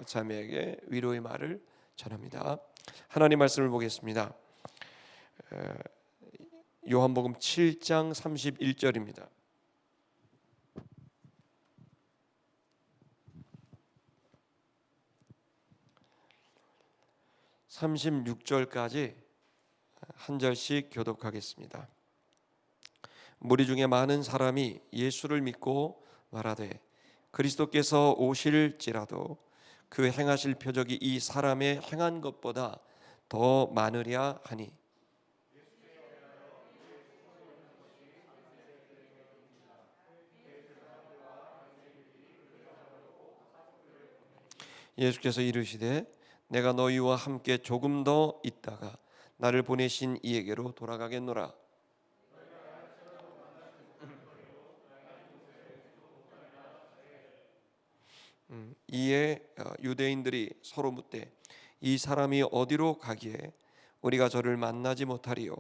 자매에게 위로의 말을 전합니다. 하나님 말씀을 보겠습니다. 요한복음 7장 31절입니다. 36절까지 한 절씩 교독하겠습니다. 무리 중에 많은 사람이 예수를 믿고 말하되 그리스도께서 오실지라도 그 행하실 표적이 이 사람의 행한 것보다 더 많으랴 하니, 예수께서 이르시되 내가 너희와 함께 조금 더 있다가 나를 보내신 이에게로 돌아가겠노라. 이에 유대인들이 서로 묻되 이 사람이 어디로 가기에 우리가 저를 만나지 못하리요?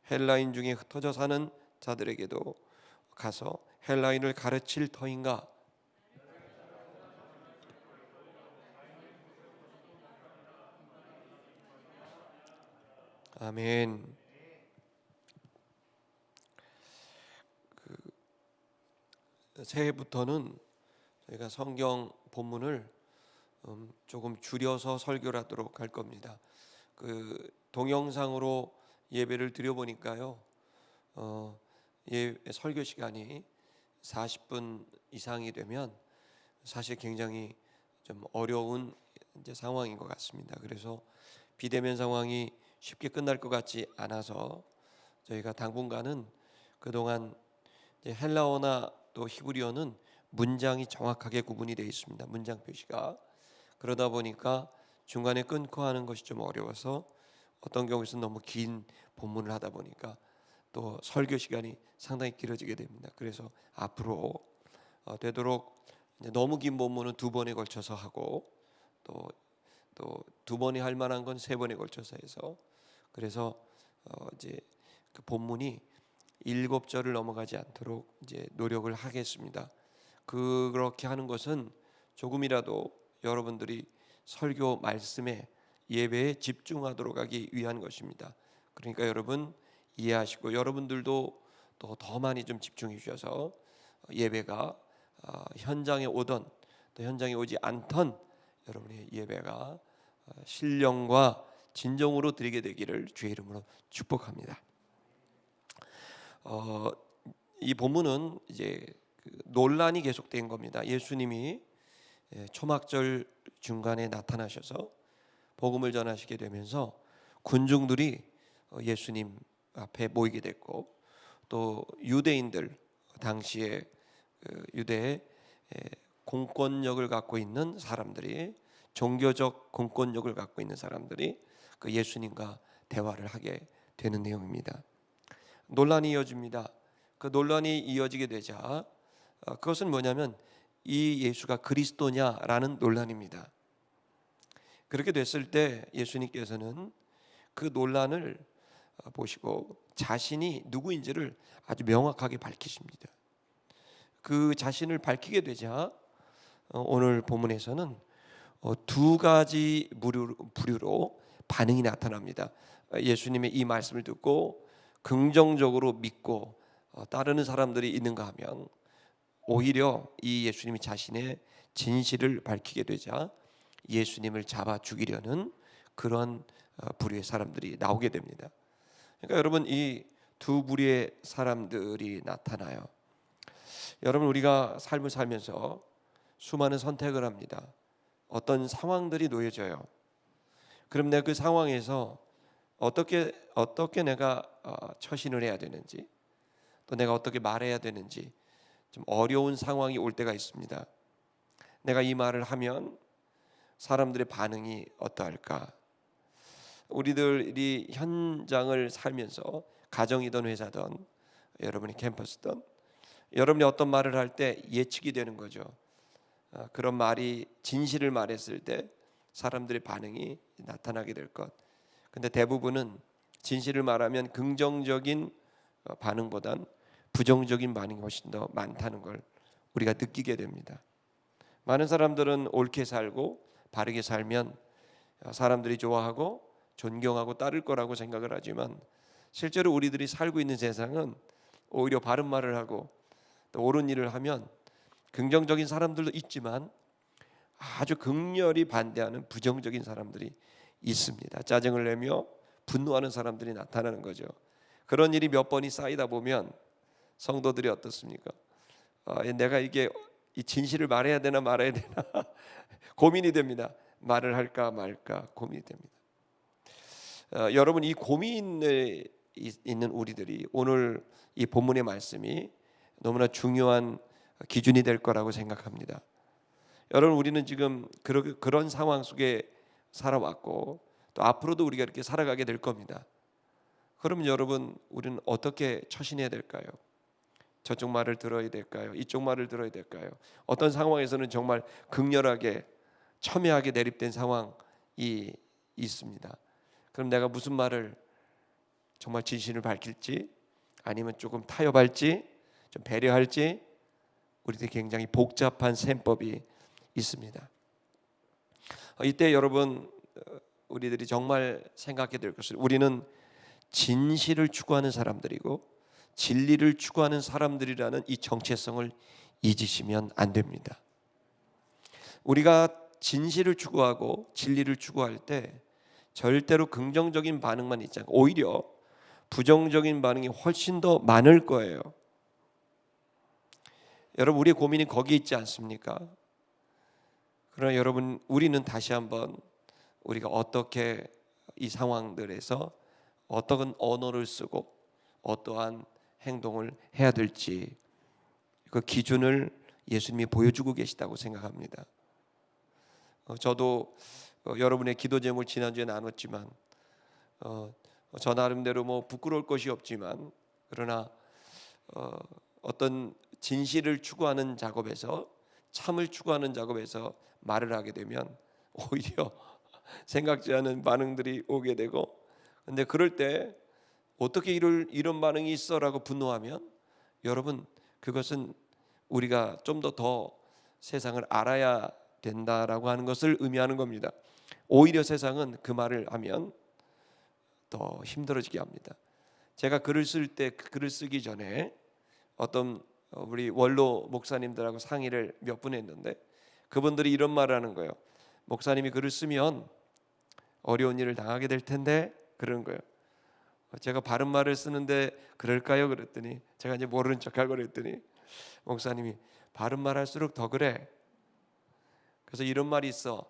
헬라인 중에 흩어져 사는 자들에게도 가서 헬라인을 가르칠 터인가? 아멘. 새해부터는 저희가 성경 본문을 조금 줄여서 설교를 하도록 할 겁니다. 동영상으로 예배를 드려보니까요, 설교 시간이 40분 이상이 되면 사실 굉장히 좀 어려운 이제 상황인 것 같습니다. 그래서 비대면 상황이 쉽게 끝날 것 같지 않아서 저희가 당분간은 그동안 이제 헬라어나 또 히브리어는 문장이 정확하게 구분이 되어 있습니다. 문장 표시가. 그러다 보니까 중간에 끊고 하는 것이 좀 어려워서 어떤 경우에는 너무 긴 본문을 하다 보니까 또 설교 시간이 상당히 길어지게 됩니다. 그래서 앞으로 되도록 이제 너무 긴 본문은 2번에 걸쳐서 하고 또 2번이 할 만한 건 3번에 걸쳐서 해서, 그래서 이제 그 본문이 7절을 넘어가지 않도록 이제 노력을 하겠습니다. 그렇게 하는 것은 조금이라도 여러분들이 설교 말씀에 예배에 집중하도록 하기 위한 것입니다. 그러니까 여러분 이해하시고 여러분들도 또 더 많이 좀 집중해 주셔서 예배가 현장에 오던 또 현장에 오지 않던 여러분의 예배가 신령과 진정으로 드리게 되기를 주의 이름으로 축복합니다. 이 본문은 이제 논란이 계속된 겁니다. 예수님이 초막절 중간에 나타나셔서 복음을 전하시게 되면서 군중들이 예수님 앞에 모이게 됐고, 또 유대인들, 당시에 유대의 공권력을 갖고 있는 사람들이, 종교적 공권력을 갖고 있는 사람들이 그 예수님과 대화를 하게 되는 내용입니다. 논란이 이어집니다. 그 논란이 이어지게 되자 그것은 뭐냐면 이 예수가 그리스도냐라는 논란입니다. 그렇게 됐을 때 예수님께서는 그 논란을 보시고 자신이 누구인지를 아주 명확하게 밝히십니다. 그 자신을 밝히게 되자 오늘 본문에서는 2가지 부류로 반응이 나타납니다. 예수님의 이 말씀을 듣고 긍정적으로 믿고 따르는 사람들이 있는가 하면, 오히려 이 예수님이 자신의 진실을 밝히게 되자 예수님을 잡아 죽이려는 그런 부류의 사람들이 나오게 됩니다. 그러니까 여러분, 이 2부류의 사람들이 나타나요. 여러분, 우리가 삶을 살면서 수많은 선택을 합니다. 어떤 상황들이 놓여져요. 그럼 내가 그 상황에서 어떻게 내가 처신을 해야 되는지, 또 내가 어떻게 말해야 되는지 좀 어려운 상황이 올 때가 있습니다. 내가 이 말을 하면 사람들의 반응이 어떠할까? 우리들이 현장을 살면서 가정이든 회사든 여러분이 캠퍼스든 여러분이 어떤 말을 할 때 예측이 되는 거죠. 그런 말이 진실을 말했을 때 사람들의 반응이 나타나게 될 것. 근데 대부분은 진실을 말하면 긍정적인 반응보단 부정적인 반응이 훨씬 더 많다는 걸 우리가 느끼게 됩니다. 많은 사람들은 옳게 살고 바르게 살면 사람들이 좋아하고 존경하고 따를 거라고 생각을 하지만 실제로 우리들이 살고 있는 세상은 오히려 바른 말을 하고 또 옳은 일을 하면 긍정적인 사람들도 있지만 아주 극렬히 반대하는 부정적인 사람들이 있습니다. 짜증을 내며 분노하는 사람들이 나타나는 거죠. 그런 일이 몇 번이 쌓이다 보면 성도들이 어떻습니까? 내가 이게 이 진실을 말해야 되나 말아야 되나 고민이 됩니다. 말을 할까 말까 고민이 됩니다. 여러분, 이 고민에 있는 우리들이 오늘 이 본문의 말씀이 너무나 중요한 기준이 될 거라고 생각합니다. 여러분, 우리는 지금 그런 상황 속에 살아왔고 또 앞으로도 우리가 이렇게 살아가게 될 겁니다. 그러면 여러분, 우리는 어떻게 처신해야 될까요? 저쪽 말을 들어야 될까요? 이쪽 말을 들어야 될까요? 어떤 상황에서는 정말 극렬하게 첨예하게 내립된 상황이 있습니다. 그럼 내가 무슨 말을 정말 진실을 밝힐지 아니면 조금 타협할지 좀 배려할지 우리들이 굉장히 복잡한 셈법이 있습니다. 이때 여러분, 우리들이 정말 생각해야 될 것은 우리는 진실을 추구하는 사람들이고 진리를 추구하는 사람들이라는 이 정체성을 잊으시면 안 됩니다. 우리가 진실을 추구하고 진리를 추구할 때 절대로 긍정적인 반응만 있지 않고 오히려 부정적인 반응이 훨씬 더 많을 거예요. 여러분, 우리의 고민이 거기에 있지 않습니까? 그러나 여러분, 우리는 다시 한번 우리가 어떻게 이 상황들에서 어떤 언어를 쓰고 어떠한 행동을 해야 될지 그 기준을 예수님이 보여주고 계시다고 생각합니다. 저도 여러분의 기도 제목을 지난주에 나눴지만 저 나름대로 뭐 부끄러울 것이 없지만 그러나 어떤 진실을 추구하는 작업에서 참을 추구하는 작업에서 말을 하게 되면 오히려 생각지 않은 반응들이 오게 되고 근데 그럴 때 어떻게 이런 반응이 있어라고 분노하면 여러분 그것은 우리가 좀 더 세상을 알아야 된다라고 하는 것을 의미하는 겁니다. 오히려 세상은 그 말을 하면 더 힘들어지게 합니다. 제가 글을 쓸 때 글을 쓰기 전에 어떤 우리 원로 목사님들하고 상의를 몇 분 했는데 그분들이 이런 말을 하는 거예요. 목사님이 글을 쓰면 어려운 일을 당하게 될 텐데 그러는 거예요. 제가 바른 말을 쓰는데 그럴까요? 그랬더니 제가 이제 모르는 척하고 그랬더니 목사님이 바른 말 할수록 더 그래. 그래서 이런 말이 있어.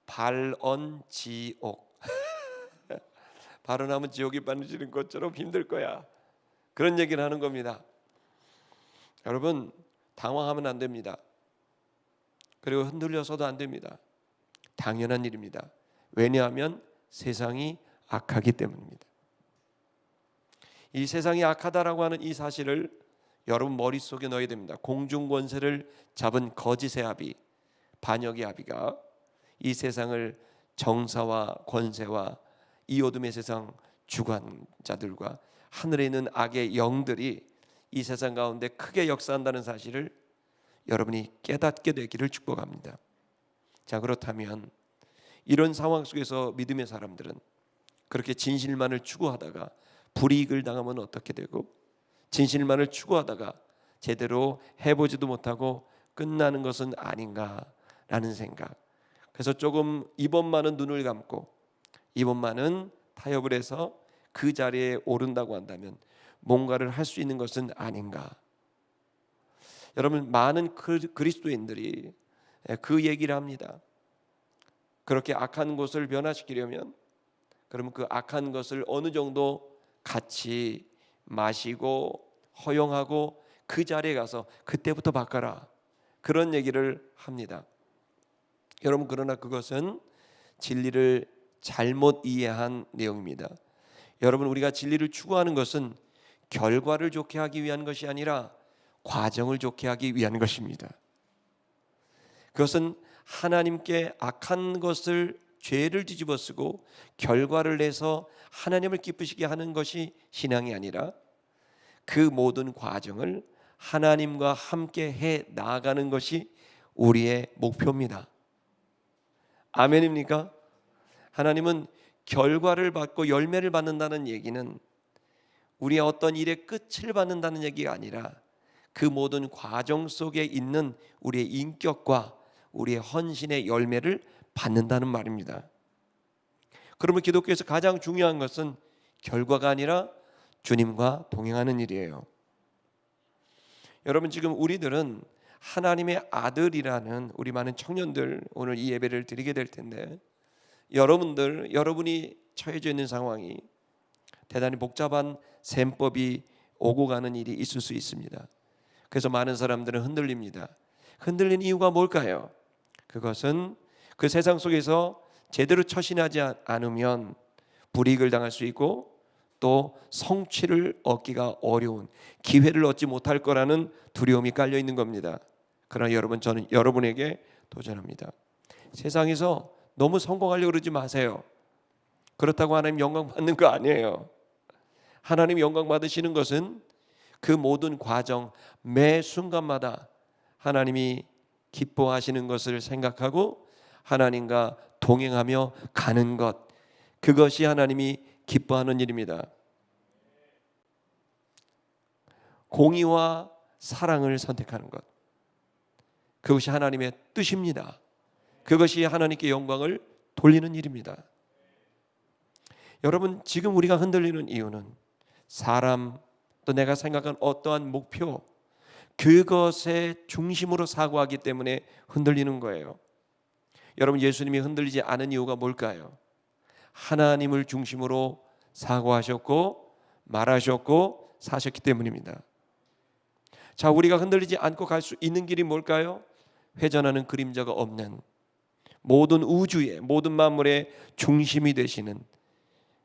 발언지옥. 발언하면 지옥이 빠지는 것처럼 힘들 거야. 그런 얘기를 하는 겁니다. 여러분, 당황하면 안 됩니다. 그리고 흔들려서도 안 됩니다. 당연한 일입니다. 왜냐하면 세상이 악하기 때문입니다. 이 세상이 악하다라고 하는 이 사실을 여러분 머릿속에 넣어야 됩니다. 공중권세를 잡은 거짓의 아비, 반역의 아비가 이 세상을 정사와 권세와 이 어둠의 세상 주관자들과 하늘에 있는 악의 영들이 이 세상 가운데 크게 역사한다는 사실을 여러분이 깨닫게 되기를 축복합니다. 자, 그렇다면 이런 상황 속에서 믿음의 사람들은 그렇게 진실만을 추구하다가 불이익을 당하면 어떻게 되고 진실만을 추구하다가 제대로 해보지도 못하고 끝나는 것은 아닌가라는 생각. 그래서 조금 이번만은 눈을 감고 이번만은 타협을 해서 그 자리에 오른다고 한다면 뭔가를 할 수 있는 것은 아닌가. 여러분, 많은 그리스도인들이 그 얘기를 합니다. 그렇게 악한 것을 변화시키려면 그러면 그 악한 것을 어느 정도 같이 마시고 허용하고 그 자리에 가서 그때부터 바꿔라. 그런 얘기를 합니다. 여러분, 그러나 그것은 진리를 잘못 이해한 내용입니다. 여러분, 우리가 진리를 추구하는 것은 결과를 좋게 하기 위한 것이 아니라 과정을 좋게 하기 위한 것입니다. 그것은 하나님께 악한 것을 죄를 뒤집어쓰고 결과를 내서 하나님을 기쁘시게 하는 것이 신앙이 아니라 그 모든 과정을 하나님과 함께 해 나아가는 것이 우리의 목표입니다. 아멘입니까? 하나님은 결과를 받고 열매를 받는다는 얘기는 우리의 어떤 일의 끝을 받는다는 얘기가 아니라 그 모든 과정 속에 있는 우리의 인격과 우리의 헌신의 열매를 받는다는 말입니다. 그러면 기독교에서 가장 중요한 것은 결과가 아니라 주님과 동행하는 일이에요. 여러분, 지금 우리들은 하나님의 아들이라는 우리 많은 청년들 오늘 이 예배를 드리게 될 텐데, 여러분이 처해져 있는 상황이 대단히 복잡한 셈법이 오고 가는 일이 있을 수 있습니다. 그래서 많은 사람들은 흔들립니다. 흔들린 이유가 뭘까요? 그것은 그 세상 속에서 제대로 처신하지 않으면 불이익을 당할 수 있고 또 성취를 얻기가 어려운, 기회를 얻지 못할 거라는 두려움이 깔려 있는 겁니다. 그러나 여러분, 저는 여러분에게 도전합니다. 세상에서 너무 성공하려고 그러지 마세요. 그렇다고 하나님 영광 받는 거 아니에요. 하나님 영광 받으시는 것은 그 모든 과정, 매 순간마다 하나님이 기뻐하시는 것을 생각하고 하나님과 동행하며 가는 것, 그것이 하나님이 기뻐하는 일입니다. 공의와 사랑을 선택하는 것, 그것이 하나님의 뜻입니다. 그것이 하나님께 영광을 돌리는 일입니다. 여러분, 지금 우리가 흔들리는 이유는 사람, 또 내가 생각한 어떠한 목표, 그것의 중심으로 사고하기 때문에 흔들리는 거예요. 여러분, 예수님이 흔들리지 않은 이유가 뭘까요? 하나님을 중심으로 사고하셨고 말하셨고 사셨기 때문입니다. 자, 우리가 흔들리지 않고 갈 수 있는 길이 뭘까요? 회전하는 그림자가 없는, 모든 우주의 모든 만물의 중심이 되시는,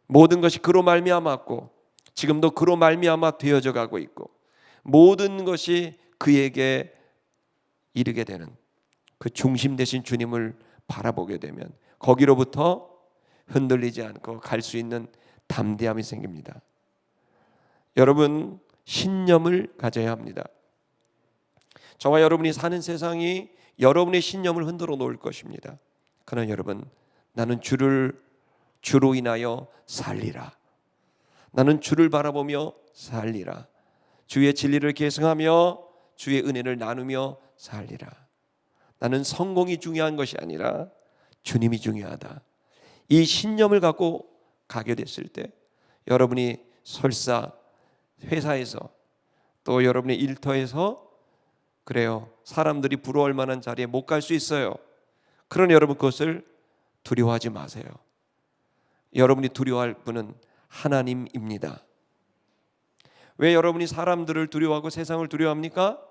모든 것이 그로 말미암았고 지금도 그로 말미암아 되어져 가고 있고 모든 것이 그에게 이르게 되는 그 중심 되신 주님을 바라보게 되면 거기로부터 흔들리지 않고 갈 수 있는 담대함이 생깁니다. 여러분, 신념을 가져야 합니다. 저와 여러분이 사는 세상이 여러분의 신념을 흔들어 놓을 것입니다. 그러나 여러분, 나는 주로 인하여 살리라. 나는 주를 바라보며 살리라. 주의 진리를 계승하며 주의 은혜를 나누며 살리라. 나는 성공이 중요한 것이 아니라 주님이 중요하다. 이 신념을 갖고 가게 됐을 때 여러분이 설사 회사에서 또 여러분의 일터에서 그래요, 사람들이 부러워할 만한 자리에 못 갈 수 있어요. 그러나 여러분, 그것을 두려워하지 마세요. 여러분이 두려워할 분은 하나님입니다. 왜 여러분이 사람들을 두려워하고 세상을 두려워합니까?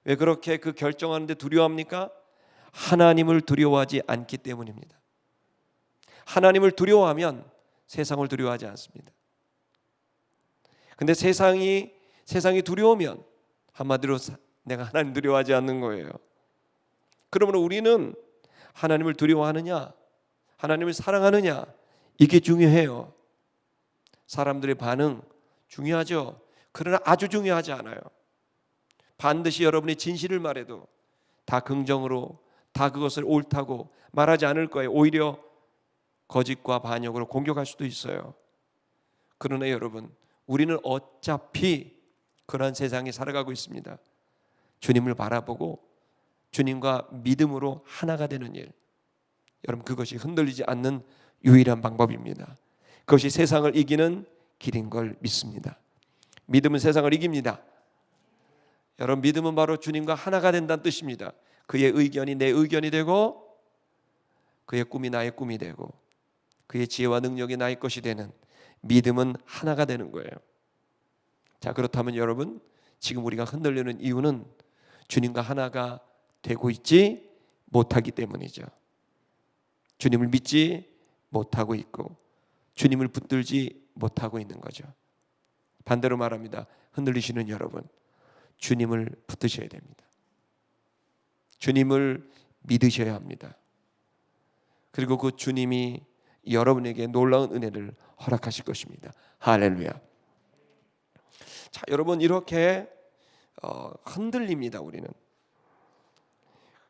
왜 그렇게 그 결정하는데 두려워합니까? 하나님을 두려워하지 않기 때문입니다. 하나님을 두려워하면 세상을 두려워하지 않습니다. 근데 세상이 두려우면 한마디로 내가 하나님 두려워하지 않는 거예요. 그러므로 우리는 하나님을 두려워하느냐, 하나님을 사랑하느냐, 이게 중요해요. 사람들의 반응 중요하죠. 그러나 아주 중요하지 않아요. 반드시 여러분이 진실을 말해도 다 긍정으로, 다 그것을 옳다고 말하지 않을 거예요. 오히려 거짓과 반역으로 공격할 수도 있어요. 그러나 여러분, 우리는 어차피 그런 세상에 살아가고 있습니다. 주님을 바라보고 주님과 믿음으로 하나가 되는 일, 여러분, 그것이 흔들리지 않는 유일한 방법입니다. 그것이 세상을 이기는 길인 걸 믿습니다. 믿음은 세상을 이깁니다. 여러분, 믿음은 바로 주님과 하나가 된다는 뜻입니다. 그의 의견이 내 의견이 되고 그의 꿈이 나의 꿈이 되고 그의 지혜와 능력이 나의 것이 되는, 믿음은 하나가 되는 거예요. 자, 그렇다면 여러분, 지금 우리가 흔들리는 이유는 주님과 하나가 되고 있지 못하기 때문이죠. 주님을 믿지 못하고 있고 주님을 붙들지 못하고 있는 거죠. 반대로 말합니다. 흔들리시는 여러분, 주님을 붙드셔야 됩니다. 주님을 믿으셔야 합니다. 그리고 그 주님이 여러분에게 놀라운 은혜를 허락하실 것입니다. 할렐루야. 자, 여러분, 이렇게 흔들립니다. 우리는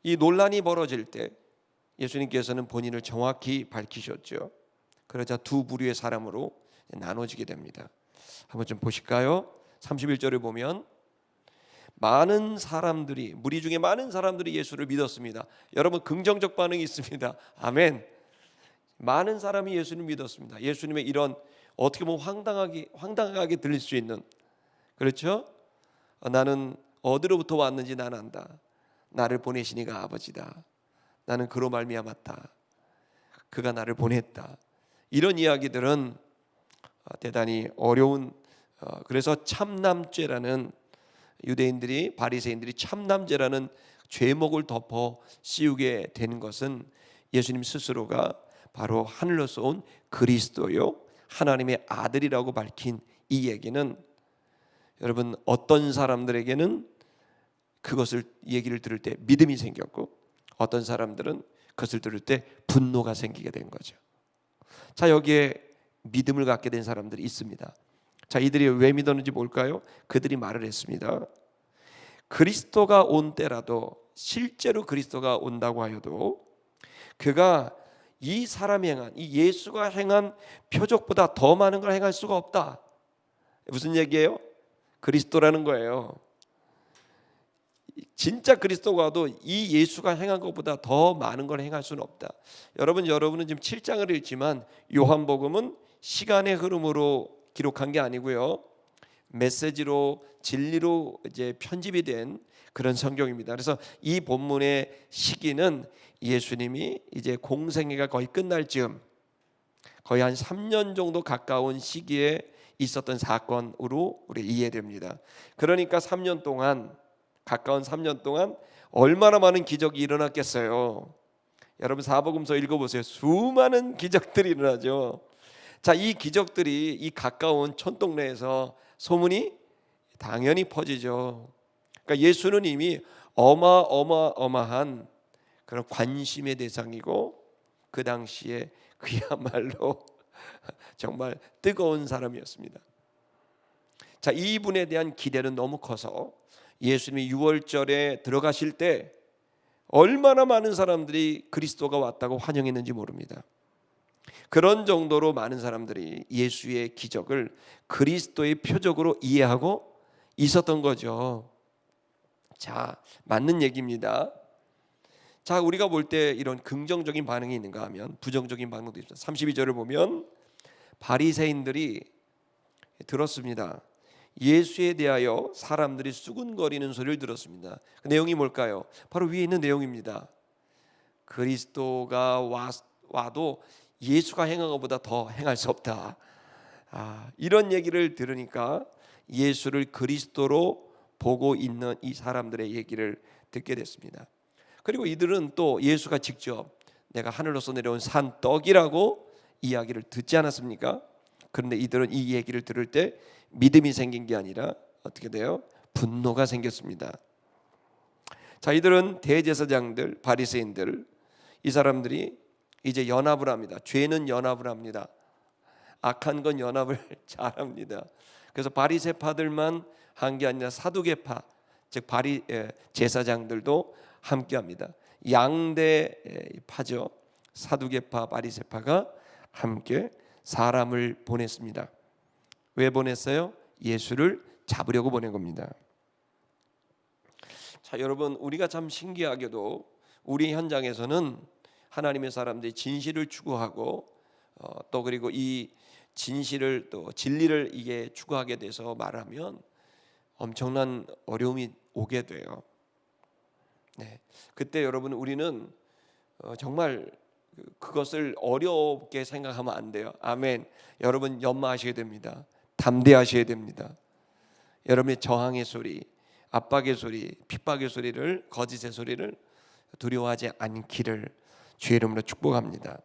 이 논란이 벌어질 때 예수님께서는 본인을 정확히 밝히셨죠. 그러자 두 부류의 사람으로 나눠지게 됩니다. 한번 좀 보실까요? 31절을 보면 많은 사람들이, 무리 중에 많은 사람들이 예수를 믿었습니다. 여러분, 긍정적 반응이 있습니다. 아멘. 많은 사람이 예수님을 믿었습니다. 예수님의 이런 어떻게 보면 황당하게 들릴 수 있는, 그렇죠? 나는 어디로부터 왔는지 난 안다. 나를 보내신 이가 아버지다. 나는 그로 말미암았다. 그가 나를 보냈다. 이런 이야기들은 대단히 어려운, 그래서 참남죄라는, 유대인들이, 바리새인들이 참남죄라는 죄목을 덮어 씌우게 된 것은 예수님 스스로가 바로 하늘로서 온 그리스도요, 하나님의 아들이라고 밝힌 이 얘기는, 여러분, 어떤 사람들에게는 그것을 얘기를 들을 때 믿음이 생겼고, 어떤 사람들은 그것을 들을 때 분노가 생기게 된 거죠. 자, 여기에 믿음을 갖게 된 사람들이 있습니다. 자, 이들이 왜 믿었는지 뭘까요? 그들이 말을 했습니다. 그리스도가 온 때라도, 실제로 그리스도가 온다고 하여도 그가 이 사람이 행한, 이 예수가 행한 표적보다 더 많은 걸 행할 수가 없다. 무슨 얘기예요? 그리스도라는 거예요. 진짜 그리스도가 와도 이 예수가 행한 것보다 더 많은 걸 행할 수는 없다. 여러분은 지금 7장을 읽지만 요한복음은 시간의 흐름으로 기록한 게 아니고요, 메시지로, 진리로 이제 편집이 된 그런 성경입니다. 그래서 이 본문의 시기는 예수님이 이제 공생애가 거의 끝날 즈음, 거의 한 3년 정도 가까운 시기에 있었던 사건으로 우리 이해됩니다. 그러니까 3년 동안, 가까운 3년 동안 얼마나 많은 기적이 일어났겠어요. 여러분, 사복음서 읽어보세요. 수많은 기적들이 일어나죠. 자, 이 기적들이 이 가까운 촌동네에서 소문이 당연히 퍼지죠. 그러니까 예수는 이미 어마어마한 그런 관심의 대상이고, 그 당시에 그야말로 정말 뜨거운 사람이었습니다. 자, 이분에 대한 기대는 너무 커서 예수님이 6월절에 들어가실 때 얼마나 많은 사람들이 그리스도가 왔다고 환영했는지 모릅니다. 그런 정도로 많은 사람들이 예수의 기적을 그리스도의 표적으로 이해하고 있었던 거죠. 자, 맞는 얘기입니다. 자, 우리가 볼 때 이런 긍정적인 반응이 있는가 하면 부정적인 반응도 있습니다. 32절을 보면 바리새인들이 들었습니다. 예수에 대하여 사람들이 수군거리는 소리를 들었습니다. 그 내용이 뭘까요? 바로 위에 있는 내용입니다. 그리스도가 와도 예수가 행한 것보다 더 행할 수 없다. 이런 얘기를 들으니까 예수를 그리스도로 보고 있는 이 사람들의 얘기를 듣게 됐습니다. 그리고 이들은 또 예수가 직접 내가 하늘로서 내려온 산떡이라고 이야기를 듣지 않았습니까? 그런데 이들은 이 얘기를 들을 때 믿음이 생긴 게 아니라 어떻게 돼요? 분노가 생겼습니다. 자, 이들은 대제사장들, 바리새인들, 이 사람들이 이제 연합을 합니다. 죄는 연합을 합니다. 악한 건 연합을 잘합니다. 그래서 바리새파들만 한 게 아니라 사두개파, 즉 제사장들도 함께합니다. 양대 파죠. 사두개파, 바리새파가 함께 사람을 보냈습니다. 왜 보냈어요? 예수를 잡으려고 보낸 겁니다. 자, 여러분, 우리가 참 신기하게도 우리 현장에서는 하나님의 사람들이 진실을 추구하고 또 그리고 이 진실을, 또 진리를 이게 추구하게 돼서 말하면 엄청난 어려움이 오게 돼요. 네, 그때 여러분, 우리는 정말 그것을 어렵게 생각하면 안 돼요. 아멘. 여러분, 연마하셔야 됩니다. 담대하셔야 됩니다. 여러분의 저항의 소리, 압박의 소리, 핍박의 소리를, 거짓의 소리를 두려워하지 않기를 주의 이름으로 축복합니다.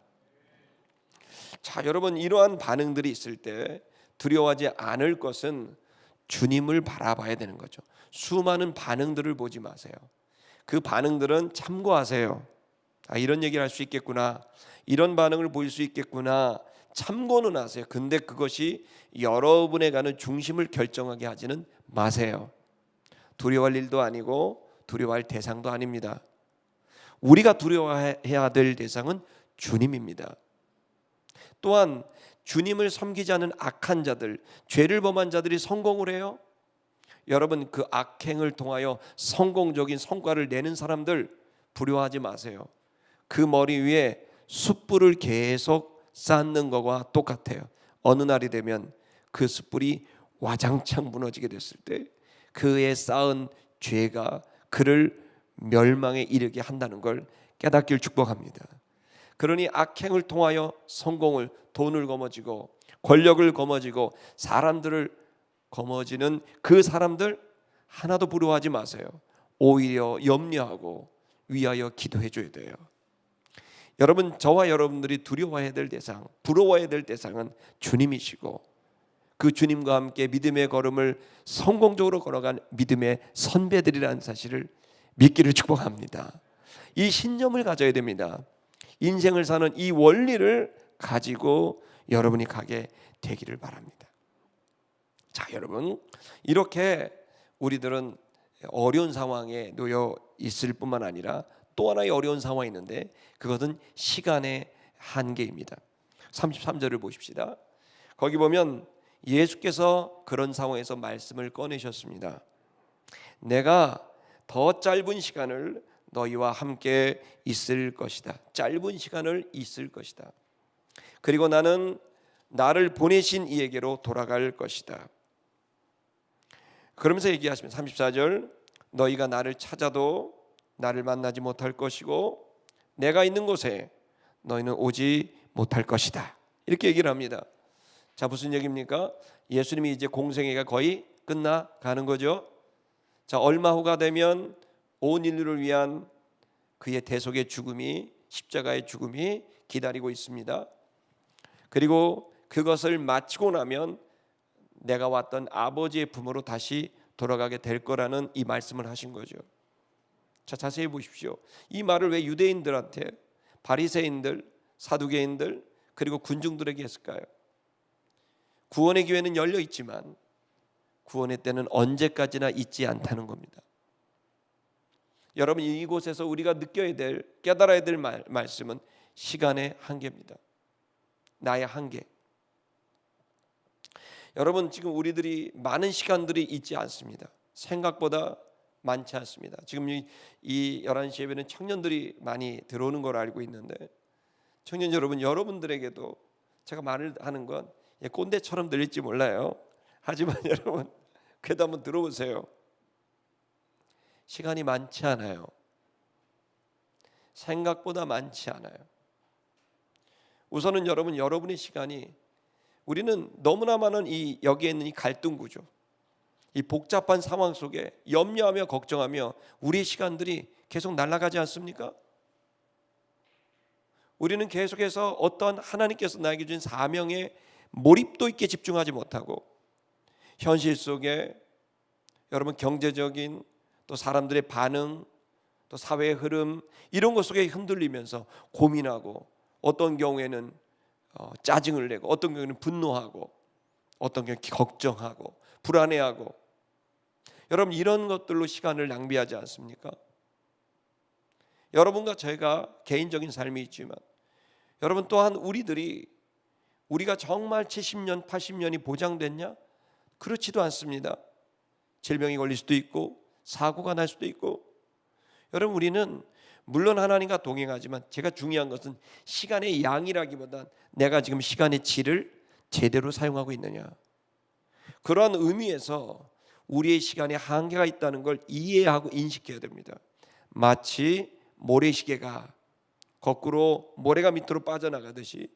자, 여러분, 이러한 반응들이 있을 때 두려워하지 않을 것은 주님을 바라봐야 되는 거죠. 수많은 반응들을 보지 마세요. 그 반응들은 참고하세요. 이런 얘기를 할 수 있겠구나, 이런 반응을 보일 수 있겠구나, 참고는 하세요. 근데 그것이 여러분에 가는 중심을 결정하게 하지는 마세요. 두려워할 일도 아니고 두려워할 대상도 아닙니다. 우리가 두려워해야 될 대상은 주님입니다. 또한 주님을 섬기지 않은 악한 자들, 죄를 범한 자들이 성공을 해요. 여러분, 그 악행을 통하여 성공적인 성과를 내는 사람들 두려워하지 마세요. 그 머리 위에 숯불을 계속 쌓는 것과 똑같아요. 어느 날이 되면 그 숯불이 와장창 무너지게 됐을 때 그의 쌓은 죄가 그를 멸망에 이르게 한다는 걸 깨닫길 축복합니다. 그러니 악행을 통하여 성공을, 돈을 거머쥐고 권력을 거머쥐고 사람들을 거머쥐는 그 사람들 하나도 부러워하지 마세요. 오히려 염려하고 위하여 기도해 줘야 돼요. 여러분, 저와 여러분들이 두려워해야 될 대상, 부러워해야 될 대상은 주님이시고 그 주님과 함께 믿음의 걸음을 성공적으로 걸어간 믿음의 선배들이라는 사실을 믿기를 축복합니다. 이 신념을 가져야 됩니다. 인생을 사는 이 원리를 가지고 여러분이 가게 되기를 바랍니다. 자, 여러분, 이렇게 우리들은 어려운 상황에 놓여 있을 뿐만 아니라 또 하나의 어려운 상황이 있는데 그것은 시간의 한계입니다. 33절을 보십시다. 거기 보면 예수께서 그런 상황에서 말씀을 꺼내셨습니다. 내가 더 짧은 시간을 너희와 함께 있을 것이다. 짧은 시간을 있을 것이다. 그리고 나는 나를 보내신 이에게로 돌아갈 것이다. 그러면서 얘기하시면 34절, 너희가 나를 찾아도 나를 만나지 못할 것이고 내가 있는 곳에 너희는 오지 못할 것이다. 이렇게 얘기를 합니다. 자, 무슨 얘기입니까? 예수님이 이제 공생애가 거의 끝나가는 거죠. 자, 얼마 후가 되면 온 인류를 위한 그의 대속의 죽음이, 십자가의 죽음이 기다리고 있습니다. 그리고 그것을 마치고 나면 내가 왔던 아버지의 품으로 다시 돌아가게 될 거라는 이 말씀을 하신 거죠. 자, 자세히 보십시오. 이 말을 왜 유대인들한테, 바리새인들, 사두개인들 그리고 군중들에게 했을까요? 구원의 기회는 열려 있지만 구원의 때는 언제까지나 있지 않다는 겁니다. 여러분, 이곳에서 우리가 느껴야 될, 깨달아야 될 말씀은 시간의 한계입니다. 나의 한계. 여러분, 지금 우리들이 많은 시간들이 있지 않습니다. 생각보다 많지 않습니다. 지금 이 11시 예배는 청년들이 많이 들어오는 걸 알고 있는데, 청년 여러분, 여러분들에게도 제가 말을 하는 건 꼰대처럼 들릴지 몰라요. 하지만 여러분, 그래도 한번 들어보세요. 시간이 많지 않아요. 생각보다 많지 않아요. 우선은 여러분의 시간이, 우리는 너무나 많은 여기에 있는 이 갈등 구조, 이 복잡한 상황 속에 염려하며 걱정하며 우리의 시간들이 계속 날아가지 않습니까? 우리는 계속해서 어떤 하나님께서 나에게 준 사명에 몰입도 있게 집중하지 못하고 현실 속에 여러분 경제적인 또 사람들의 반응 또 사회의 흐름 이런 것 속에 흔들리면서 고민하고 어떤 경우에는 짜증을 내고 어떤 경우에는 분노하고 어떤 경우에는 걱정하고 불안해하고 여러분 이런 것들로 시간을 낭비하지 않습니까? 여러분과 제가 개인적인 삶이 있지만 여러분 또한 우리가 정말 70년 80년이 보장됐냐? 그렇지도 않습니다. 질병이 걸릴 수도 있고 사고가 날 수도 있고 여러분 우리는 물론 하나님과 동행하지만 제가 중요한 것은 시간의 양이라기보단 내가 지금 시간의 질을 제대로 사용하고 있느냐 그러한 의미에서 우리의 시간에 한계가 있다는 걸 이해하고 인식해야 됩니다. 마치 모래시계가 거꾸로 모래가 밑으로 빠져나가듯이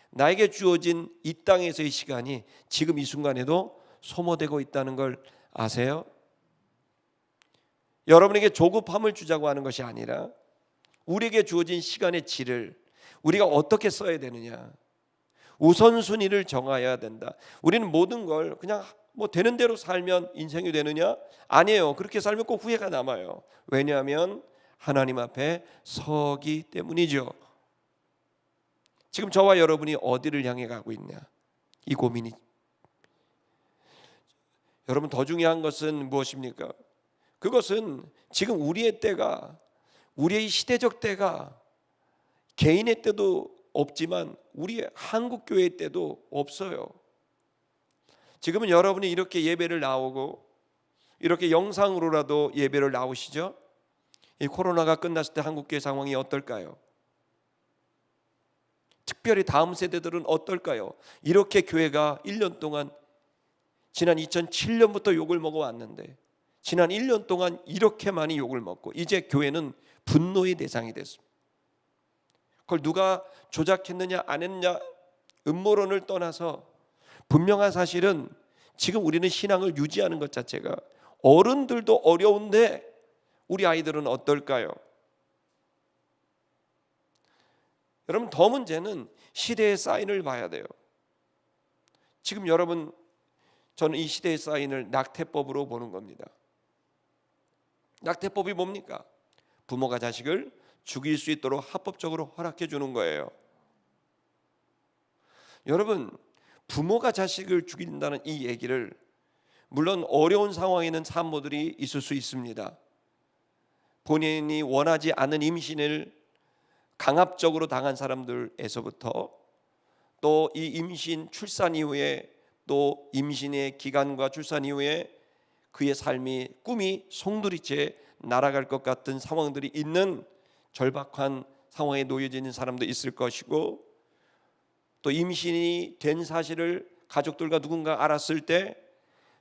나에게 주어진 이 땅에서의 시간이 지금 이 순간에도 소모되고 있다는 걸 아세요? 여러분에게 조급함을 주자고 하는 것이 아니라 우리에게 주어진 시간의 질을 우리가 어떻게 써야 되느냐 우선순위를 정해야 된다. 우리는 모든 걸 그냥 되는 대로 살면 인생이 되느냐? 아니에요. 그렇게 살면 꼭 후회가 남아요. 왜냐하면 하나님 앞에 서기 때문이죠. 지금 저와 여러분이 어디를 향해 가고 있냐? 이 고민이. 여러분 더 중요한 것은 무엇입니까? 그것은 지금 우리의 때가 우리의 시대적 때가 개인의 때도 없지만 우리 한국 교회 때도 없어요. 지금은 여러분이 이렇게 예배를 나오고 이렇게 영상으로라도 예배를 나오시죠? 이 코로나가 끝났을 때 한국 교회 상황이 어떨까요? 특별히 다음 세대들은 어떨까요? 이렇게 교회가 1년 동안 지난 2007년부터 욕을 먹어왔는데 지난 1년 동안 이렇게 많이 욕을 먹고 이제 교회는 분노의 대상이 됐습니다. 그걸 누가 조작했느냐 안 했느냐 음모론을 떠나서 분명한 사실은 지금 우리는 신앙을 유지하는 것 자체가 어른들도 어려운데 우리 아이들은 어떨까요? 여러분, 더 문제는 시대의 사인을 봐야 돼요. 지금 여러분, 저는 이 시대의 사인을 낙태법으로 보는 겁니다. 낙태법이 뭡니까? 부모가 자식을 죽일 수 있도록 합법적으로 허락해 주는 거예요. 여러분, 부모가 자식을 죽인다는 이 얘기를 물론 어려운 상황에 있는 산모들이 있을 수 있습니다. 본인이 원하지 않은 임신을 강압적으로 당한 사람들에서부터 또 이 임신 출산 이후에 또 임신의 기간과 출산 이후에 그의 삶이 꿈이 송두리째 날아갈 것 같은 상황들이 있는 절박한 상황에 놓여져 있는 사람도 있을 것이고 또 임신이 된 사실을 가족들과 누군가 알았을 때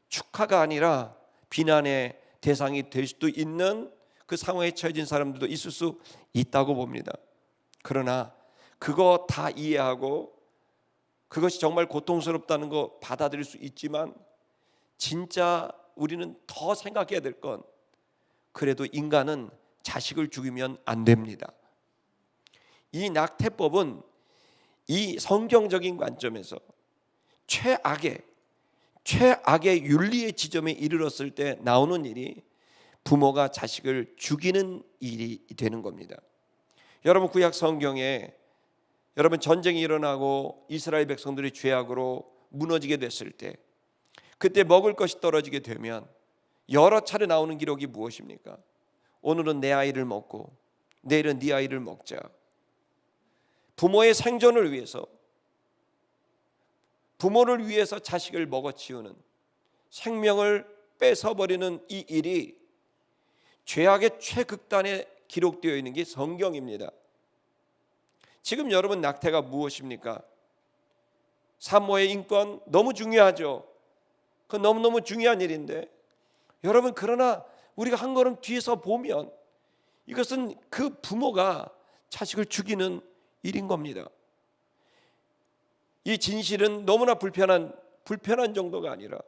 축하가 아니라 비난의 대상이 될 수도 있는 그 상황에 처해진 사람들도 있을 수 있다고 봅니다. 그러나 그거 다 이해하고 그것이 정말 고통스럽다는 거 받아들일 수 있지만 진짜 우리는 더 생각해야 될 건 그래도 인간은 자식을 죽이면 안 됩니다. 이 낙태법은 이 성경적인 관점에서 최악의 윤리의 지점에 이르렀을 때 나오는 일이 부모가 자식을 죽이는 일이 되는 겁니다. 여러분, 구약 성경에 여러분 전쟁이 일어나고 이스라엘 백성들이 죄악으로 무너지게 됐을 때 그때 먹을 것이 떨어지게 되면 여러 차례 나오는 기록이 무엇입니까? 오늘은 내 아이를 먹고 내일은 네 아이를 먹자. 부모의 생존을 위해서 부모를 위해서 자식을 먹어치우는 생명을 뺏어버리는 이 일이 죄악의 최극단에 기록되어 있는 게 성경입니다. 지금 여러분 낙태가 무엇입니까? 산모의 인권 너무 중요하죠. 그건 너무너무 중요한 일인데 여러분 그러나 우리가 한 걸음 뒤에서 보면 이것은 그 부모가 자식을 죽이는 일인 겁니다. 이 진실은 너무나 불편한 정도가 아니라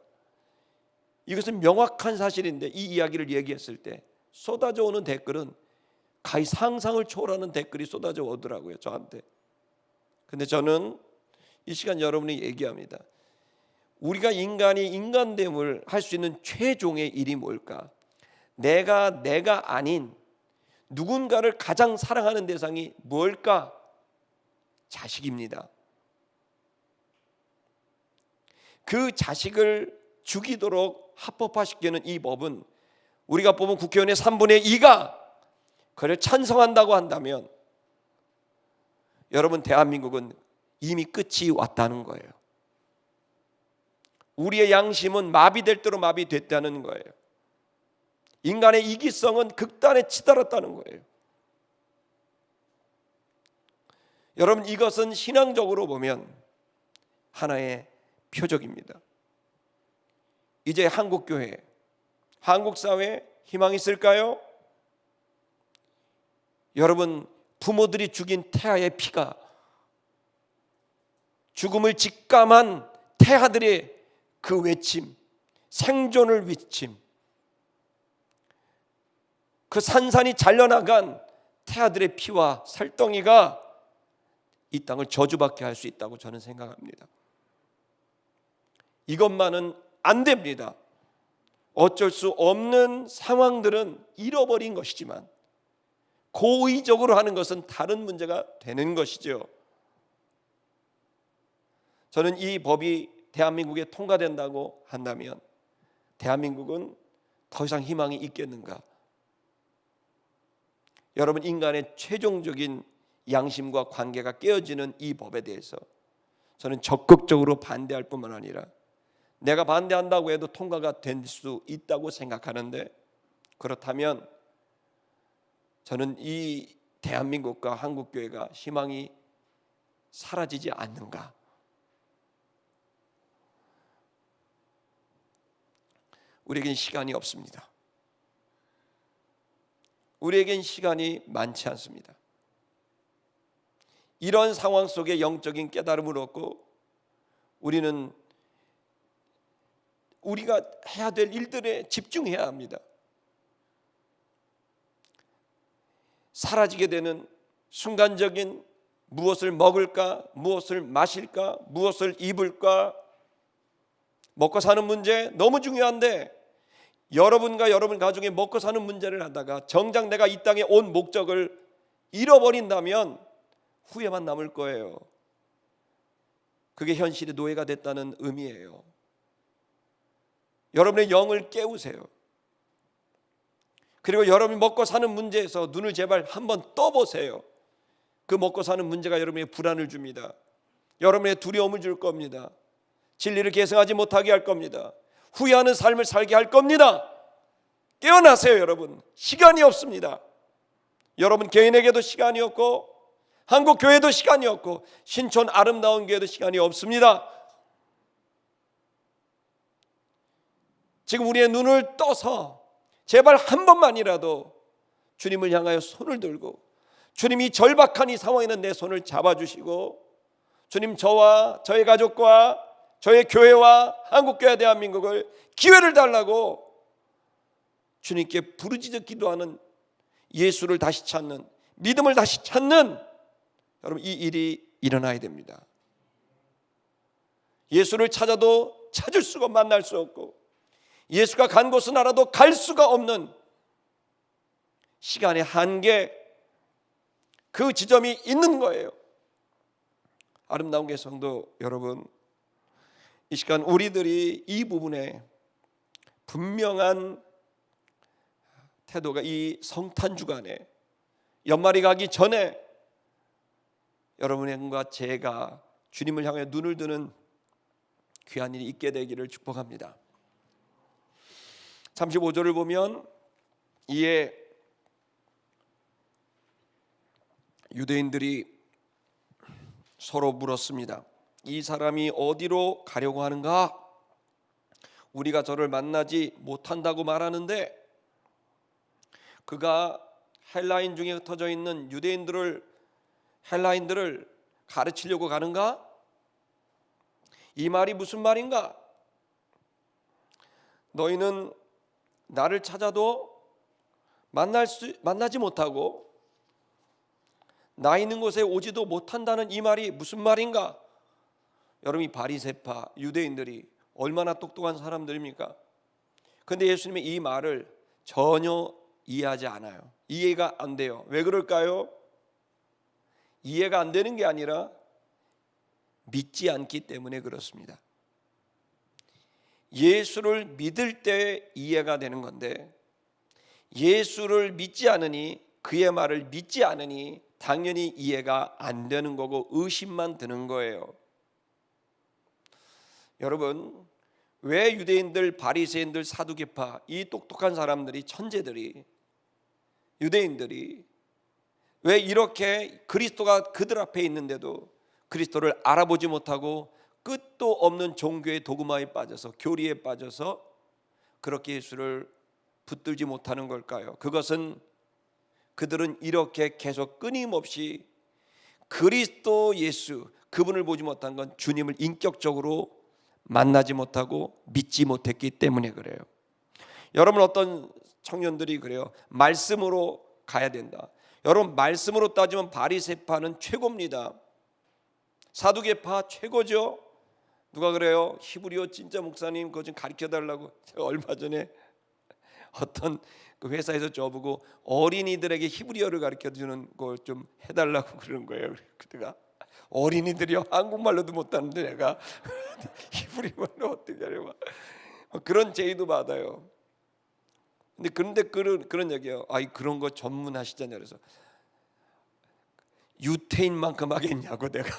이것은 명확한 사실인데 이 이야기를 얘기했을 때 쏟아져 오는 댓글은 가히 상상을 초월하는 댓글이 쏟아져 오더라고요, 저한테. 근데 저는 이 시간 여러분이 얘기합니다. 우리가 인간이 인간됨을 할 수 있는 최종의 일이 뭘까? 내가 아닌 누군가를 가장 사랑하는 대상이 뭘까? 자식입니다. 그 자식을 죽이도록 합법화시키는 이 법은 우리가 보면 국회의원의 3분의 2가 그를 찬성한다고 한다면 여러분 대한민국은 이미 끝이 왔다는 거예요. 우리의 양심은 마비될 대로 마비됐다는 거예요. 인간의 이기성은 극단에 치달았다는 거예요. 여러분 이것은 신앙적으로 보면 하나의 표적입니다. 이제 한국 교회, 한국 사회에 희망이 있을까요? 여러분 부모들이 죽인 태아의 피가 죽음을 직감한 태아들의 그 외침, 생존을 외침, 그 산산이 잘려나간 태아들의 피와 살덩이가 이 땅을 저주받게 할 수 있다고 저는 생각합니다. 이것만은 안 됩니다. 어쩔 수 없는 상황들은 잃어버린 것이지만 고의적으로 하는 것은 다른 문제가 되는 것이죠. 저는 이 법이 대한민국에 통과된다고 한다면 대한민국은 더 이상 희망이 있겠는가? 여러분, 인간의 최종적인 양심과 관계가 깨어지는 이 법에 대해서 저는 적극적으로 반대할 뿐만 아니라 내가 반대한다고 해도 통과가 될 수 있다고 생각하는데, 그렇다면 저는 이 대한민국과 한국교회가 희망이 사라지지 않는가. 우리에겐 시간이 없습니다. 우리에겐 시간이 많지 않습니다. 이런 상황 속에 영적인 깨달음을 얻고 우리는 우리가 해야 될 일들에 집중해야 합니다. 사라지게 되는 순간적인 무엇을 먹을까, 무엇을 마실까, 무엇을 입을까, 먹고 사는 문제 너무 중요한데, 여러분과 여러분 가족이 먹고 사는 문제를 하다가 정작 내가 이 땅에 온 목적을 잃어버린다면 후회만 남을 거예요. 그게 현실의 노예가 됐다는 의미예요. 여러분의 영을 깨우세요. 그리고 여러분이 먹고 사는 문제에서 눈을 제발 한번 떠보세요. 그 먹고 사는 문제가 여러분의 불안을 줍니다. 여러분의 두려움을 줄 겁니다. 진리를 계승하지 못하게 할 겁니다. 후회하는 삶을 살게 할 겁니다. 깨어나세요. 여러분, 시간이 없습니다. 여러분 개인에게도 시간이 없고 한국교회도 시간이 없고 신촌 아름다운 교회도 시간이 없습니다. 지금 우리의 눈을 떠서 제발 한 번만이라도 주님을 향하여 손을 들고, 주님이 절박한 이 상황에는 내 손을 잡아주시고, 주님 저와 저의 가족과 저의 교회와 한국교회 대한민국을 기회를 달라고 주님께 부르짖어 기도하는, 예수를 다시 찾는, 믿음을 다시 찾는, 여러분 이 일이 일어나야 됩니다. 예수를 찾아도 찾을 수가 만날 수 없고, 예수가 간 곳은 알아도 갈 수가 없는 시간의 한계, 그 지점이 있는 거예요. 아름다운 게 성도 여러분, 이 시간 우리들이 이 부분에 분명한 태도가, 이 성탄 주간에 연말이 가기 전에 여러분과 제가 주님을 향해 눈을 드는 귀한 일이 있게 되기를 축복합니다. 35절을 보면 이에 유대인들이 서로 물었습니다. 이 사람이 어디로 가려고 하는가? 우리가 저를 만나지 못한다고 말하는데 그가 헬라인 중에 흩어져 있는 헬라인들을 가르치려고 가는가? 이 말이 무슨 말인가? 너희는 나를 찾아도 만나지 못하고 나 있는 곳에 오지도 못한다는 이 말이 무슨 말인가? 여러분, 이 바리새파 유대인들이 얼마나 똑똑한 사람들입니까? 그런데 예수님의 이 말을 전혀 이해하지 않아요. 이해가 안 돼요. 왜 그럴까요? 이해가 안 되는 게 아니라 믿지 않기 때문에 그렇습니다. 예수를 믿을 때 이해가 되는 건데, 예수를 믿지 않으니, 그의 말을 믿지 않으니 당연히 이해가 안 되는 거고 의심만 드는 거예요. 여러분, 왜 유대인들, 바리새인들, 사두개파, 이 똑똑한 사람들이, 천재들이, 유대인들이 왜 이렇게 그리스도가 그들 앞에 있는데도 그리스도를 알아보지 못하고 끝도 없는 종교의 도그마에 빠져서, 교리에 빠져서 그렇게 예수를 붙들지 못하는 걸까요? 그것은 그들은 이렇게 계속 끊임없이 그리스도 예수, 그분을 보지 못한 건 주님을 인격적으로 만나지 못하고 믿지 못했기 때문에 그래요. 여러분, 어떤 청년들이 그래요. 말씀으로 가야 된다. 여러분, 말씀으로 따지면 바리새파는 최고입니다. 사두개파 최고죠. 누가 그래요? 히브리어 진짜 목사님 그거 좀 가르쳐달라고. 제가 얼마 전에 어떤 그 회사에서 저보고 어린이들에게 히브리어를 가르쳐주는 걸 좀 해달라고 그러는 거예요. 그때가 어린이들이요, 한국말로도 못하는데 내가 히브리어로 어떻게 하려고 그런 제의도 받아요. 그런데 그런 얘기예요. 아이 그런 거 전문하시잖아요. 그래서 유태인만큼 하겠냐고 내가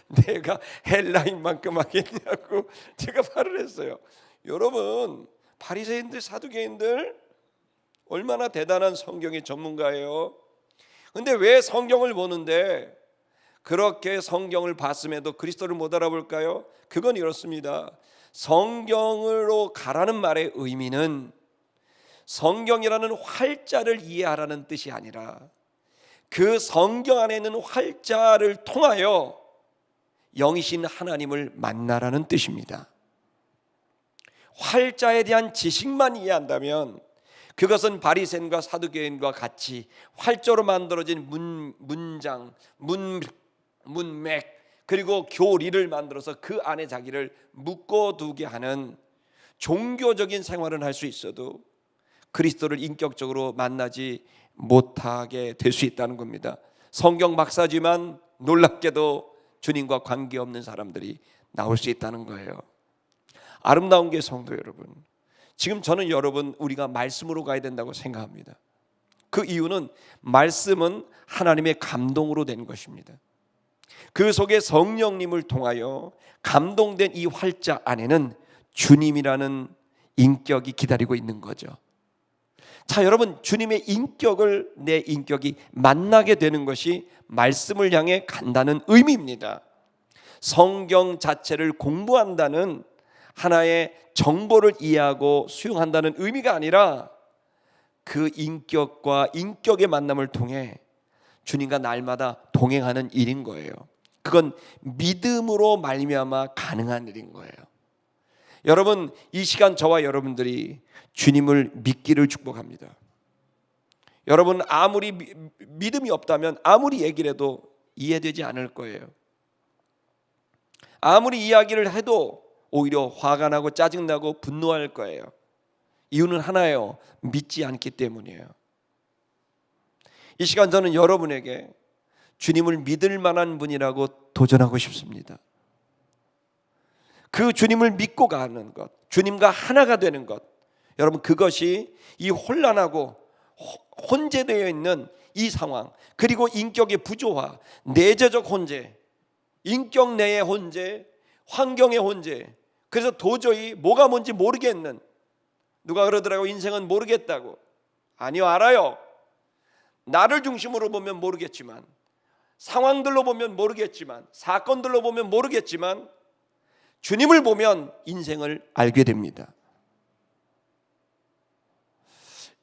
내가 헬라인만큼 하겠냐고 제가 말을 했어요. 여러분 바리새인들 사두개인들 얼마나 대단한 성경의 전문가예요. 근데 왜 성경을 보는데 그렇게 성경을 봤음에도 그리스도를 못 알아볼까요? 그건 이렇습니다. 성경으로 가라는 말의 의미는 성경이라는 활자를 이해하라는 뜻이 아니라 그 성경 안에 있는 활자를 통하여 영이신 하나님을 만나라는 뜻입니다. 활자에 대한 지식만 이해한다면 그것은 바리새인과 사두개인과 같이 활자로 만들어진 문장, 문맥 그리고 교리를 만들어서 그 안에 자기를 묶어두게 하는 종교적인 생활은 할 수 있어도 그리스도를 인격적으로 만나지 못하게 될 수 있다는 겁니다. 성경 박사지만 놀랍게도 주님과 관계없는 사람들이 나올 수 있다는 거예요. 아름다운 게 성도 여러분, 지금 저는 여러분 우리가 말씀으로 가야 된다고 생각합니다. 그 이유는 말씀은 하나님의 감동으로 된 것입니다. 그 속에 성령님을 통하여 감동된 이 활자 안에는 주님이라는 인격이 기다리고 있는 거죠. 자, 여러분, 주님의 인격을 내 인격이 만나게 되는 것이 말씀을 향해 간다는 의미입니다. 성경 자체를 공부한다는 하나의 정보를 이해하고 수용한다는 의미가 아니라 그 인격과 인격의 만남을 통해 주님과 날마다 동행하는 일인 거예요. 그건 믿음으로 말미암아 가능한 일인 거예요. 여러분, 이 시간 저와 여러분들이 주님을 믿기를 축복합니다. 여러분 아무리 믿음이 없다면 아무리 얘기를 해도 이해되지 않을 거예요. 아무리 이야기를 해도 오히려 화가 나고 짜증나고 분노할 거예요. 이유는 하나예요. 믿지 않기 때문이에요. 이 시간 저는 여러분에게 주님을 믿을 만한 분이라고 도전하고 싶습니다. 그 주님을 믿고 가는 것, 주님과 하나가 되는 것, 여러분 그것이 이 혼란하고 혼재되어 있는 이 상황, 그리고 인격의 부조화, 내재적 혼재, 인격 내의 혼재, 환경의 혼재, 그래서 도저히 뭐가 뭔지 모르겠는, 누가 그러더라고 인생은 모르겠다고. 아니요, 알아요. 나를 중심으로 보면 모르겠지만, 상황들로 보면 모르겠지만, 사건들로 보면 모르겠지만 주님을 보면 인생을 알게 됩니다.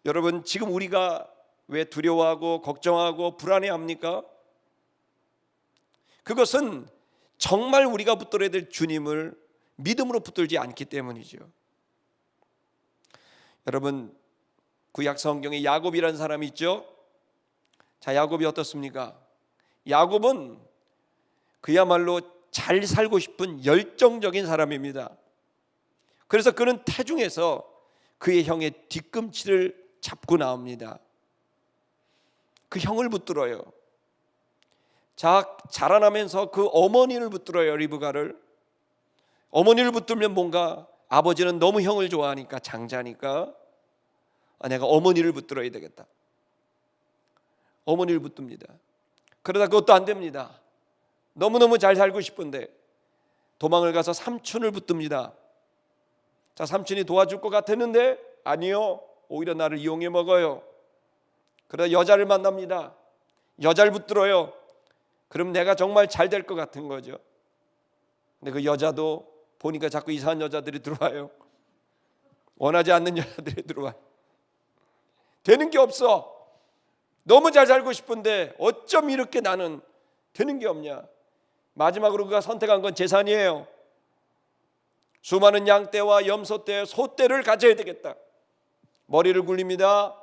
여러분 지금 우리가 왜 두려워하고 걱정하고 불안해합니까? 그것은 정말 우리가 붙들어야 될 주님을 믿음으로 붙들지 않기 때문이죠. 여러분 구약 성경에 야곱이라는 사람이 있죠. 자, 야곱이 어떻습니까? 야곱은 그야말로 잘 살고 싶은 열정적인 사람입니다. 그래서 그는 태중에서 그의 형의 뒤꿈치를 잡고 나옵니다. 그 형을 붙들어요. 자라나면서 그 어머니를 붙들어요. 리브가를. 어머니를 붙들면 뭔가 아버지는 너무 형을 좋아하니까, 장자니까 내가 어머니를 붙들어야 되겠다. 어머니를 붙듭니다. 그러다 그것도 안 됩니다. 너무너무 잘 살고 싶은데 도망을 가서 삼촌을 붙듭니다. 자, 삼촌이 도와줄 것 같았는데 아니요, 오히려 나를 이용해 먹어요. 그러다 여자를 만납니다. 여자를 붙들어요. 그럼 내가 정말 잘 될 것 같은 거죠. 근데 그 여자도 보니까 자꾸 이상한 여자들이 들어와요. 원하지 않는 여자들이 들어와요. 되는 게 없어. 너무 잘 살고 싶은데 어쩜 이렇게 나는 되는 게 없냐. 마지막으로 그가 선택한 건 재산이에요. 수많은 양떼와 염소떼, 소떼를 가져야 되겠다. 머리를 굴립니다.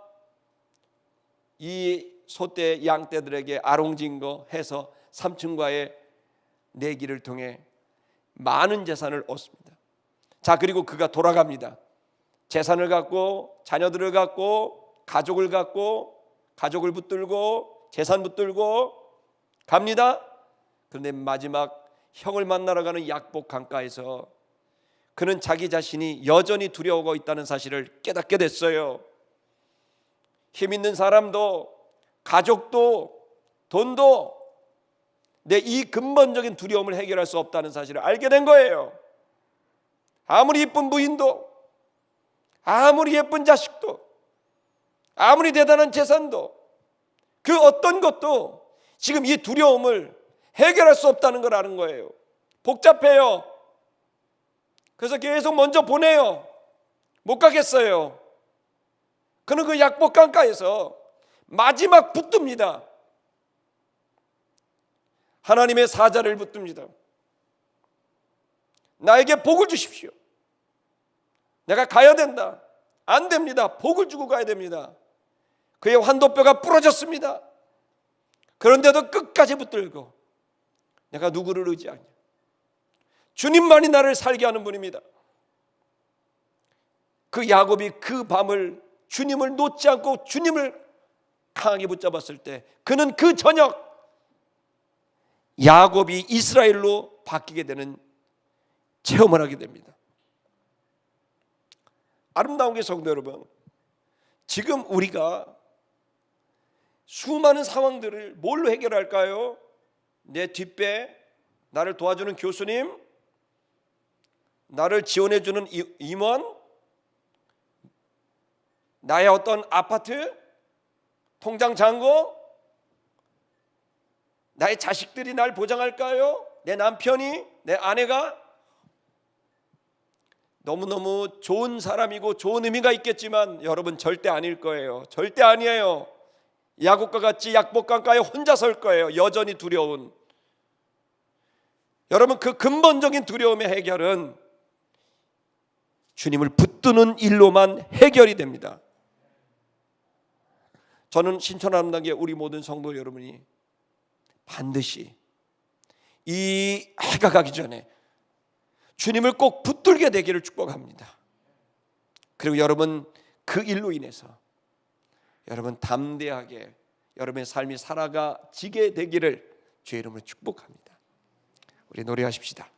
이 소떼, 양떼들에게 아롱진 거 해서 삼촌과의 내기를 통해 많은 재산을 얻습니다. 자, 그리고 그가 돌아갑니다. 재산을 갖고, 자녀들을 갖고, 가족을 갖고, 가족을 붙들고, 재산 붙들고 갑니다. 그런데 마지막 형을 만나러 가는 약복 강가에서 그는 자기 자신이 여전히 두려워하고 있다는 사실을 깨닫게 됐어요. 힘 있는 사람도, 가족도, 돈도 내 이 근본적인 두려움을 해결할 수 없다는 사실을 알게 된 거예요. 아무리 이쁜 부인도, 아무리 예쁜 자식도, 아무리 대단한 재산도, 그 어떤 것도 지금 이 두려움을 해결할 수 없다는 걸 아는 거예요. 복잡해요. 그래서 계속 먼저 보내요. 못 가겠어요. 그는 그 약복강가에서 마지막 붙듭니다. 하나님의 사자를 붙듭니다. 나에게 복을 주십시오. 내가 가야 된다. 안 됩니다. 복을 주고 가야 됩니다. 그의 환도뼈가 부러졌습니다. 그런데도 끝까지 붙들고 내가 누구를 의지하냐? 주님만이 나를 살게 하는 분입니다. 그 야곱이 그 밤을 주님을 놓지 않고 주님을 강하게 붙잡았을 때 그는 그 저녁 야곱이 이스라엘로 바뀌게 되는 체험을 하게 됩니다. 아름다운 게 성도 여러분, 지금 우리가 수많은 상황들을 뭘로 해결할까요? 내 뒷배, 나를 도와주는 교수님, 나를 지원해주는 임원, 나의 어떤 아파트, 통장 잔고, 나의 자식들이 날 보장할까요? 내 남편이, 내 아내가? 너무너무 좋은 사람이고 좋은 의미가 있겠지만 여러분 절대 아닐 거예요. 절대 아니에요. 야곱과 같이 약복강가에 혼자 설 거예요. 여전히 두려운. 여러분, 그 근본적인 두려움의 해결은 주님을 붙드는 일로만 해결이 됩니다. 저는 신천아름다운 우리 모든 성도 여러분이 반드시 이 해가 가기 전에 주님을 꼭 붙들게 되기를 축복합니다. 그리고 여러분 그 일로 인해서 여러분 담대하게 여러분의 삶이 살아가지게 되기를 주의 이름으로 축복합니다. 우리 노래하십시다.